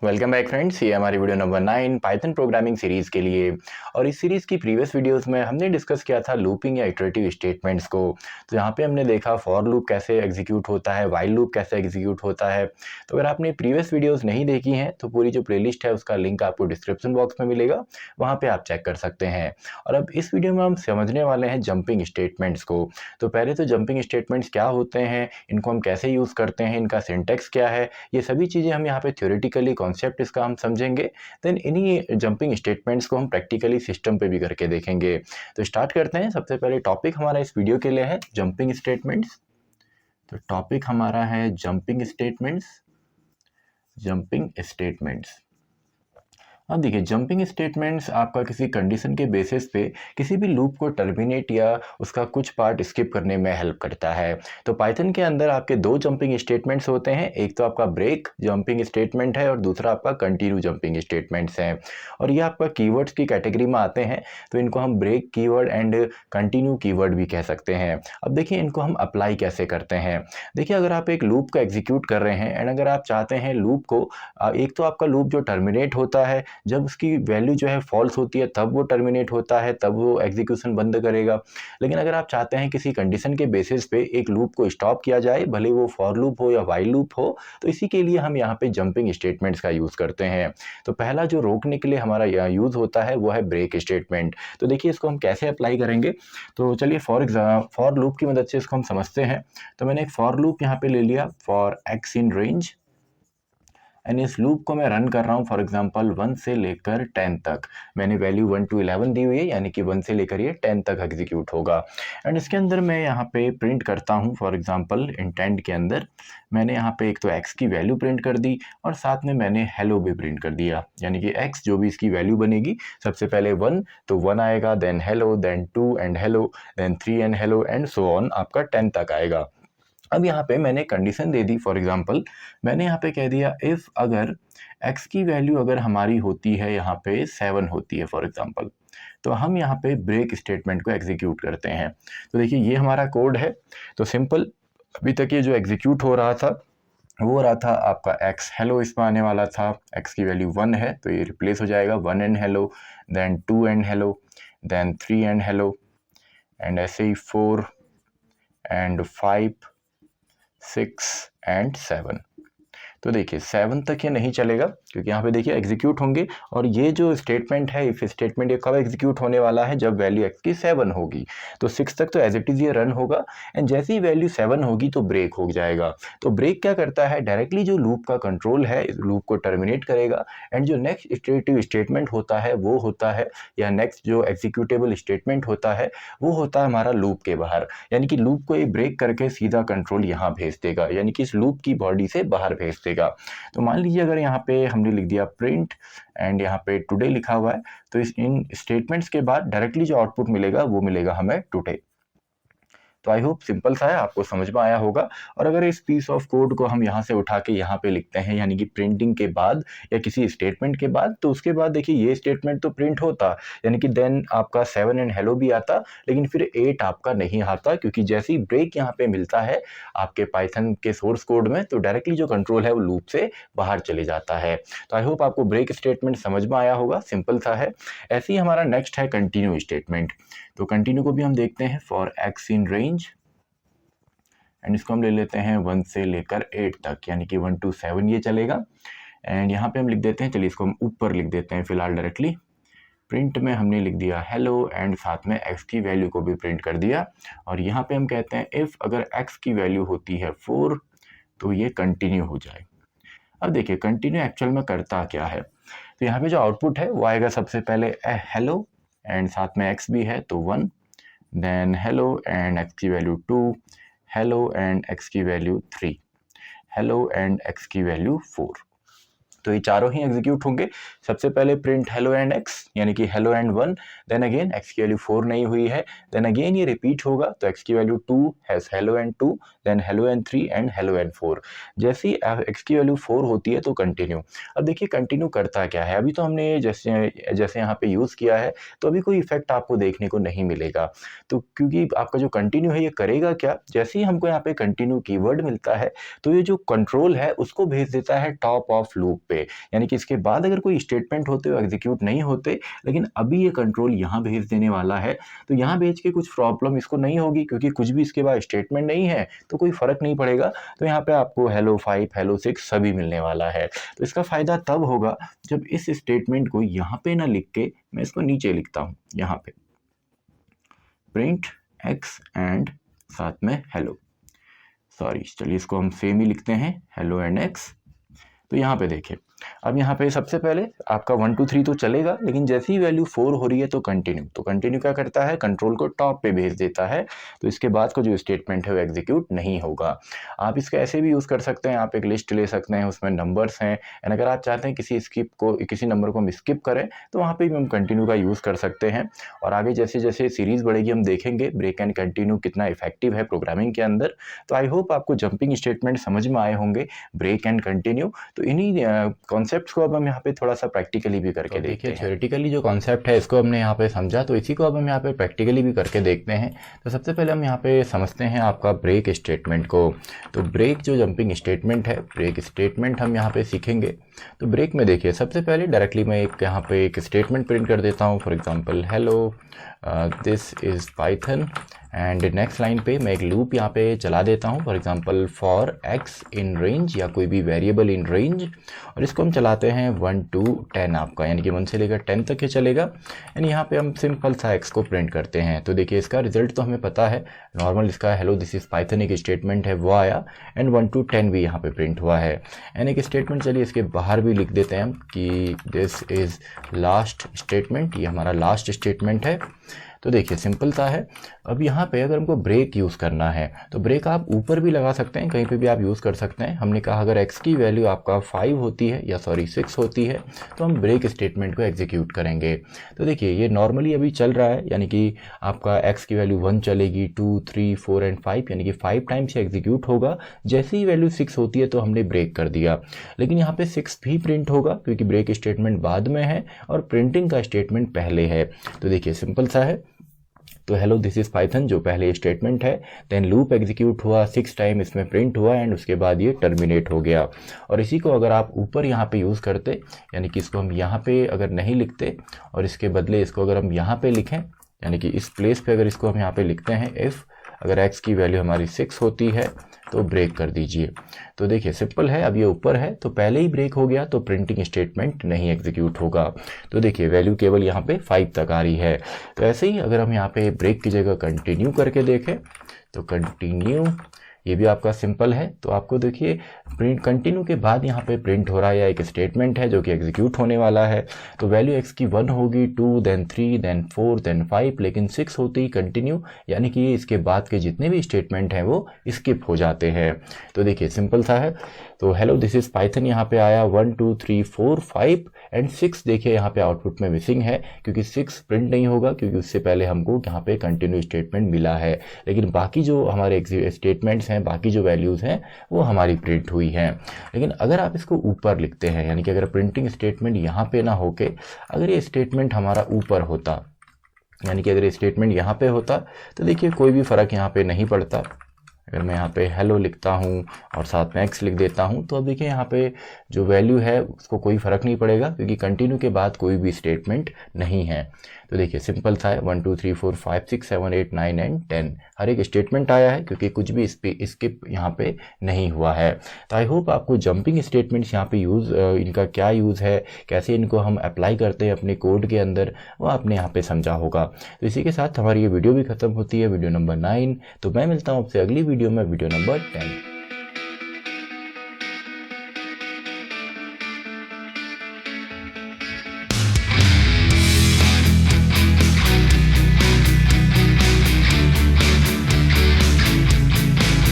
Welcome back friends, ये हमारी video number 9 Python programming series के लिए। और इस सीरीज़ की प्रीवियस वीडियोस में हमने डिस्कस किया था लूपिंग या इटरेटिव स्टेटमेंट्स को। तो यहाँ पे हमने देखा फॉर लूप कैसे एग्जीक्यूट होता है, वाइल लूप कैसे एग्जीक्यूट होता है। तो अगर आपने प्रीवियस वीडियोज़ नहीं देखी हैं तो पूरी जो प्लेलिस्ट है उसका लिंक आपको डिस्क्रिप्शन बॉक्स में मिलेगा, वहाँ पर आप चेक कर सकते हैं। और अब इस वीडियो में हम समझने वाले हैं जंपिंग स्टेटमेंट्स को। तो पहले तो जंपिंग स्टेटमेंट्स क्या होते हैं, इनको हम कैसे यूज़ करते हैं, इनका सिंटैक्स क्या है, ये सभी चीज़ें हम यहाँ पे थ्योरेटिकली कॉन्सेप्ट इसका हम समझेंगे। देन इन्हीं जंपिंग स्टेटमेंट्स को हम प्रैक्टिकली सिस्टम पे भी करके देखेंगे। तो स्टार्ट करते हैं। सबसे पहले टॉपिक हमारा इस वीडियो के लिए है जंपिंग स्टेटमेंट्स। तो टॉपिक हमारा है जंपिंग स्टेटमेंट्स। जंपिंग स्टेटमेंट्स, अब देखिए जंपिंग स्टेटमेंट्स आपका किसी कंडीशन के बेसिस पे किसी भी लूप को टर्मिनेट या उसका कुछ पार्ट स्किप करने में हेल्प करता है। तो पाइथन के अंदर आपके दो जंपिंग स्टेटमेंट्स होते हैं, एक तो आपका ब्रेक जंपिंग स्टेटमेंट है और दूसरा आपका कंटिन्यू जंपिंग स्टेटमेंट्स हैं। और ये आपका कीवर्ड्स की कैटेगरी में आते हैं, तो इनको हम break keyword and continue keyword भी कह सकते हैं। अब देखिए इनको हम अप्लाई कैसे करते हैं। देखिए अगर आप एक लूप का एग्जीक्यूट कर रहे हैं एंड अगर आप चाहते हैं लूप को एक तो आपका लूप जो टर्मिनेट होता है जब उसकी वैल्यू जो है फॉल्स होती है तब वो टर्मिनेट होता है, तब वो एग्जीक्यूशन बंद करेगा। लेकिन अगर आप चाहते हैं किसी कंडीशन के बेसिस पे एक लूप को स्टॉप किया जाए, भले वो फॉर लूप हो या वाइल लूप हो, तो इसी के लिए हम यहाँ पे जंपिंग स्टेटमेंट्स का यूज़ करते हैं। तो पहला जो रोकने के लिए हमारा यहाँ यूज़ होता है वो है ब्रेक स्टेटमेंट। तो देखिए इसको हम कैसे अप्लाई करेंगे। तो चलिए फॉर लूप की मदद से इसको हम समझते हैं। तो मैंने एक फॉर लूप यहाँ पे ले लिया, for x in range, and इस लूप को मैं रन कर रहा हूँ फॉर एग्जांपल 1 से लेकर 10 तक। मैंने वैल्यू 1 to 11 दी हुई है, यानी कि 1 से लेकर ये 10 तक एग्जीक्यूट होगा। एंड इसके अंदर मैं यहाँ पे प्रिंट करता हूँ, फॉर एग्जांपल इंटेंड के अंदर मैंने यहाँ पे एक तो x की वैल्यू प्रिंट कर दी और साथ में मैंने हेलो भी प्रिंट कर दिया, यानी कि x जो भी इसकी वैल्यू बनेगी, सबसे पहले 1 तो 1 आएगा, then hello, then 2 and hello, then 3 and hello and so on, आपका 10 तक आएगा। अब यहाँ पे मैंने कंडीशन दे दी, फॉर एग्जांपल मैंने यहाँ पे कह दिया इफ़ अगर x की वैल्यू अगर हमारी होती है यहाँ पे 7 होती है फॉर एग्जांपल, तो हम यहाँ पे ब्रेक स्टेटमेंट को एग्जीक्यूट करते हैं। तो देखिए ये हमारा कोड है। तो सिंपल अभी तक ये जो एग्जीक्यूट हो रहा था वो हो रहा था आपका x हेलो इसमें आने वाला था, x की वैल्यू 1 है तो ये रिप्लेस हो जाएगा 1 and hello, then 2 and hello, then 3 and hello, and ऐसे ही 4 एंड 5, 6 एंड 7। तो देखिए 7 तक ये नहीं चलेगा क्योंकि यहाँ पे देखिए एग्जीक्यूट होंगे, और ये जो स्टेटमेंट है इफ स्टेटमेंट ये कब एग्जीक्यूट होने वाला है, जब वैल्यू x की 7 होगी। तो 6 तक तो एज इट इज़ ये रन होगा, एंड जैसे ही वैल्यू 7 होगी तो ब्रेक हो जाएगा। तो ब्रेक क्या करता है, डायरेक्टली जो लूप का कंट्रोल है इस लूप को टर्मिनेट करेगा, एंड जो नेक्स्ट इटरेटिव स्टेटमेंट होता है वो होता है, या नेक्स्ट जो एग्जीक्यूटेबल स्टेटमेंट होता है वो होता है हमारा लूप के बाहर, यानी कि लूप को ये ब्रेक करके सीधा कंट्रोल यहाँ भेज देगा, यानी कि इस लूप की बॉडी से बाहर भेज देगा। तो मान लीजिए अगर यहाँ पे हमने लिख दिया प्रिंट एंड यहाँ पे टुडे लिखा हुआ है, तो इन स्टेटमेंट्स के बाद डायरेक्टली जो आउटपुट मिलेगा वो मिलेगा हमें टुडे। तो आई होप सिंपल सा है, आपको समझ में आया होगा। और अगर इस पीस ऑफ कोड को हम यहाँ से उठा के यहाँ पे लिखते हैं, यानी कि प्रिंटिंग के बाद या किसी स्टेटमेंट के बाद, तो उसके बाद देखिए ये स्टेटमेंट तो प्रिंट होता, यानी कि देन आपका 7 एंड हेलो भी आता, लेकिन फिर 8 आपका नहीं आता, क्योंकि जैसे ही ब्रेक यहाँ पे मिलता है आपके पाइथन के सोर्स कोड में, तो डायरेक्टली जो कंट्रोल है वो लूप से बाहर चले जाता है। तो आई होप आपको ब्रेक स्टेटमेंट समझ में आया होगा, सिंपल सा है। ऐसे ही हमारा नेक्स्ट है कंटिन्यू स्टेटमेंट। तो कंटिन्यू को भी हम देखते हैं, for x in range, and इसको हम ले लेते हैं 1 से लेकर 8 तक, यानी कि 1 to 7 ये चलेगा। एंड यहाँ पे हम लिख देते हैं, चलिए इसको हम ऊपर लिख देते हैं फिलहाल डायरेक्टली। प्रिंट में हमने लिख दिया हेलो एंड साथ में x की वैल्यू को भी प्रिंट कर दिया, और यहाँ पे हम कहते हैं इफ़ अगर x की वैल्यू होती है 4 तो ये कंटिन्यू हो जाए। अब देखिए कंटिन्यू एक्चुअल में करता क्या है। तो यहाँ पे जो आउटपुट है वो आएगा सबसे पहले हेलो एंड साथ में x भी है तो 1, देन हेलो एंड x की वैल्यू 2, हेलो एंड x की वैल्यू 3, हेलो एंड x की वैल्यू 4। तो ये चारों ही एग्जीक्यूट होंगे। सबसे पहले प्रिंट हेलो एंड x, यानी कि hello and 1, then again x की वैल्यू 4 नहीं हुई है, देन अगेन ये रिपीट होगा, तो x की value 2 has hello and 2, then hello and 3 and hello and 4। जैसे ही x की वैल्यू 4 होती है तो कंटिन्यू। अब देखिए कंटिन्यू करता क्या है, अभी तो हमने जैसे यहाँ पे यूज़ किया है तो अभी कोई इफेक्ट आपको देखने को नहीं मिलेगा। तो क्योंकि आपका जो कंटिन्यू है ये करेगा क्या, जैसे ही हमको यहाँ पे कंटिन्यू कीवर्ड मिलता है तो ये जो कंट्रोल है उसको भेज देता है टॉप ऑफ लूप पे, पे, यानी कि इसके बाद अगर कोई स्टेटमेंट होते वो एग्जीक्यूट नहीं होते, लेकिन अभी ये कंट्रोल यहाँ भेज देने वाला है। तो यहाँ भेज के कुछ प्रॉब्लम इसको नहीं होगी, क्योंकि कुछ भी इसके बाद स्टेटमेंट नहीं है तो कोई फ़र्क नहीं पड़ेगा। तो यहाँ पे आपको hello 5, hello 6 सभी मिलने वाला है। तो इसका फ़ायदा तब होगा जब इस स्टेटमेंट को यहाँ पे ना लिख के मैं इसको नीचे लिखता हूँ, यहाँ पे प्रिंट x एंड साथ में हेलो, सॉरी चलिए इसको हम सेम ही लिखते हैं, हेलो एंड x। तो यहाँ पे देखिए, अब यहाँ पे सबसे पहले आपका 1 2 3 तो चलेगा, लेकिन जैसे ही वैल्यू 4 हो रही है तो कंटिन्यू। तो कंटिन्यू क्या करता है, कंट्रोल को टॉप पे भेज देता है, तो इसके बाद का जो स्टेटमेंट है वो एग्जीक्यूट नहीं होगा। आप इसका ऐसे भी यूज़ कर सकते हैं, आप एक लिस्ट ले सकते हैं, उसमें नंबर्स हैं, एंड अगर आप चाहते हैं किसी नंबर को हम स्किप करें तो वहाँ पर भी हम कंटिन्यू का यूज़ कर सकते हैं। और आगे जैसे जैसे सीरीज़ बढ़ेगी हम देखेंगे ब्रेक एंड कंटिन्यू कितना इफेक्टिव है प्रोग्रामिंग के अंदर। तो आई होप आपको जंपिंग स्टेटमेंट समझ में आए होंगे, ब्रेक एंड कंटिन्यू। तो इन्हीं कॉन्सेप्ट्स को अब हम यहाँ पे थोड़ा सा प्रैक्टिकली भी करके देखते हैं। थ्योरेटिकली जो कॉन्सेप्ट है इसको हमने यहाँ पे समझा, तो इसी को अब हम यहाँ पे प्रैक्टिकली भी करके देखते हैं। तो सबसे पहले हम यहाँ पे समझते हैं आपका ब्रेक स्टेटमेंट को। तो ब्रेक जो जंपिंग स्टेटमेंट है, ब्रेक स्टेटमेंट हम यहाँ पे सीखेंगे। तो ब्रेक में देखिए, सबसे पहले डायरेक्टली मैं यहाँ पे एक स्टेटमेंट प्रिंट कर देता हूँ, for example hello this is Python, and next line पे मैं एक लूप यहाँ पे चला देता हूँ, for example for x in range या कोई भी वेरिएबल इन रेंज, और इसको हम चलाते हैं 1 to 10 आपका, यानी कि 1 से लेकर 10 तक ये चलेगा। यानी यहाँ पे हम सिंपल सा x को प्रिंट करते हैं। तो देखिए इसका रिजल्ट तो हमें पता है, नॉर्मल इसका हेलो दिस इज़ पाइथन एक स्टेटमेंट है वो आया, एंड 1 to 10 भी यहाँ पे प्रिंट हुआ है। एंड एक स्टेटमेंट चलिए इसके बाहर भी लिख देते हैं हम कि दिस इज़ लास्ट स्टेटमेंट, ये हमारा लास्ट स्टेटमेंट है। तो देखिए सिंपल सा है। अब यहाँ पे अगर हमको ब्रेक यूज़ करना है तो ब्रेक आप ऊपर भी लगा सकते हैं, कहीं पे भी आप यूज़ कर सकते हैं। हमने कहा अगर x की वैल्यू आपका 5 होती है या 6 होती है तो हम ब्रेक स्टेटमेंट को एग्जीक्यूट करेंगे। तो देखिए ये नॉर्मली अभी चल रहा है, यानी कि आपका x की वैल्यू 1 चलेगी, 2 3 4 एंड 5, यानी कि 5 टाइम्स से एग्जीक्यूट होगा। जैसे ही वैल्यू 6 होती है तो हमने ब्रेक कर दिया, लेकिन यहाँ पे 6 भी प्रिंट होगा क्योंकि ब्रेक स्टेटमेंट बाद में है और प्रिंटिंग का स्टेटमेंट पहले है। तो देखिए सिंपल सा है। तो हेलो दिस इज़ पाइथन जो पहले स्टेटमेंट है, देन लूप एग्जीक्यूट हुआ, 6 टाइम इसमें प्रिंट हुआ, एंड उसके बाद ये टर्मिनेट हो गया। और इसी को अगर आप ऊपर यहाँ पे यूज़ करते, यानी कि इसको हम यहाँ पे अगर नहीं लिखते और इसके बदले इसको अगर हम यहाँ पे लिखें, यानी कि इस प्लेस पे अगर इसको हम यहाँ पे लिखते हैं इफ़ अगर x की वैल्यू हमारी 6 होती है तो ब्रेक कर दीजिए। तो देखिए सिंपल है, अब ये ऊपर है तो पहले ही ब्रेक हो गया तो प्रिंटिंग स्टेटमेंट नहीं एग्जीक्यूट होगा। तो देखिए वैल्यू केवल यहाँ पे 5 तक आ रही है। तो ऐसे ही अगर हम यहाँ पे ब्रेक की जगह कंटिन्यू करके देखें तो कंटिन्यू, ये भी आपका सिंपल है। तो आपको देखिए प्रिंट कंटिन्यू के बाद यहाँ पे प्रिंट हो रहा है या एक स्टेटमेंट है जो कि एग्जीक्यूट होने वाला है। तो वैल्यू x की 1 होगी, 2 देन 3 देन 4 देन 5, लेकिन 6 होती ही कंटिन्यू, यानी कि इसके बाद के जितने भी स्टेटमेंट हैं वो स्किप हो जाते हैं। तो देखिए सिंपल सा है। तो हेलो दिस इज़ पाइथन यहाँ पे आया 1 2 3 4 5 एंड 6, देखिए यहाँ पे आउटपुट में मिसिंग है क्योंकि 6 प्रिंट नहीं होगा क्योंकि उससे पहले हमको यहाँ पे कंटिन्यू स्टेटमेंट मिला है। लेकिन बाकी जो हमारे स्टेटमेंट्स हैं, बाकी जो वैल्यूज़ हैं वो हमारी प्रिंट हुई हैं। लेकिन अगर आप इसको ऊपर लिखते हैं, यानी कि अगर प्रिंटिंग स्टेटमेंट यहाँ पे ना होके अगर ये स्टेटमेंट हमारा ऊपर होता, यानी कि अगर ये स्टेटमेंट यहाँ पे होता तो देखिए कोई भी फ़र्क यहाँ पे नहीं पड़ता। अगर मैं यहाँ पे हेलो लिखता हूँ और साथ में x लिख देता हूँ तो अब देखिए यहाँ पे जो वैल्यू है उसको कोई फ़र्क नहीं पड़ेगा क्योंकि कंटिन्यू के बाद कोई भी स्टेटमेंट नहीं है। तो देखिए सिंपल सा है, 1 2 3 4 5 6 7 8 9 एंड 10 हर एक स्टेटमेंट आया है क्योंकि कुछ भी स्किप यहाँ पे नहीं हुआ है। तो आई होप आपको जंपिंग स्टेटमेंट्स यहाँ पे इनका क्या यूज़ है, कैसे इनको हम अप्लाई करते हैं अपने कोड के अंदर, वो आपने यहाँ पे समझा होगा। तो इसी के साथ हमारी ये वीडियो भी ख़त्म होती है, वीडियो नंबर 9। तो मैं मिलता हूँ आपसे अगली वीडियो में, वीडियो नंबर 10।